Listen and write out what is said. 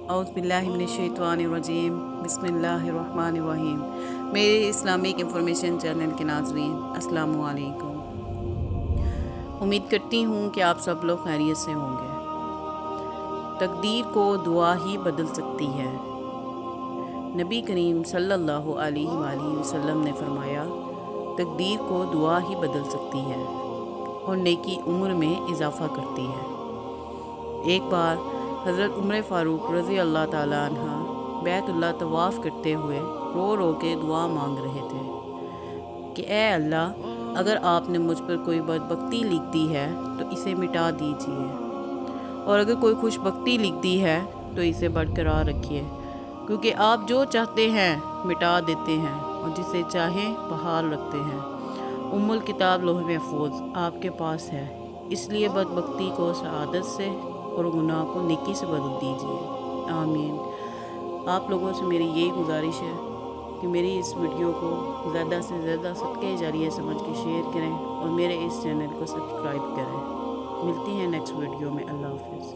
औज़ु बिल्लाहि मिनश्शैतानिर्रजीम बिस्मिल्लाहिर्रहमानिर्रहीम। मेरे इस्लामिक इंफॉर्मेशन चैनल के नाज़रीन अस्सलामु अलैकुम। उम्मीद करती हूँ कि आप सब लोग खैरियत से होंगे। तकदीर को दुआ ही बदल सकती है। नबी करीम सल्लल्लाहु अलैहि वसल्लम ने फरमाया, तकदीर को दुआ ही बदल सकती है और नेकी उम्र में इजाफ़ा करती है। एक बार हज़रत उमर फ़ारूक रज़ी अल्लाह ताला अन्हा बैतुल्लाह तवाफ़ करते हुए रो रो के दुआ मांग रहे थे कि ए अल्लाह, अगर आपने मुझ पर कोई बदबख्ती लिख दी है तो इसे मिटा दीजिए, और अगर कोई खुशबख्ती लिख दी है तो इसे बरकरार रखिए, क्योंकि आप जो चाहते हैं मिटा देते हैं और जिसे चाहें बहाल रखते हैं। उम्मुल किताब लोह महफूज आपके पास है, इसलिए बदबख्ती को सआदत से और गुनाह को नेकी से बदल दीजिए। आमीन। आप लोगों से मेरी यही गुजारिश है कि मेरी इस वीडियो को ज़्यादा से ज़्यादा सदके जारिया समझ के शेयर करें और मेरे इस चैनल को सब्सक्राइब करें। मिलती हैं नेक्स्ट वीडियो में। अल्लाह हाफ़िज़।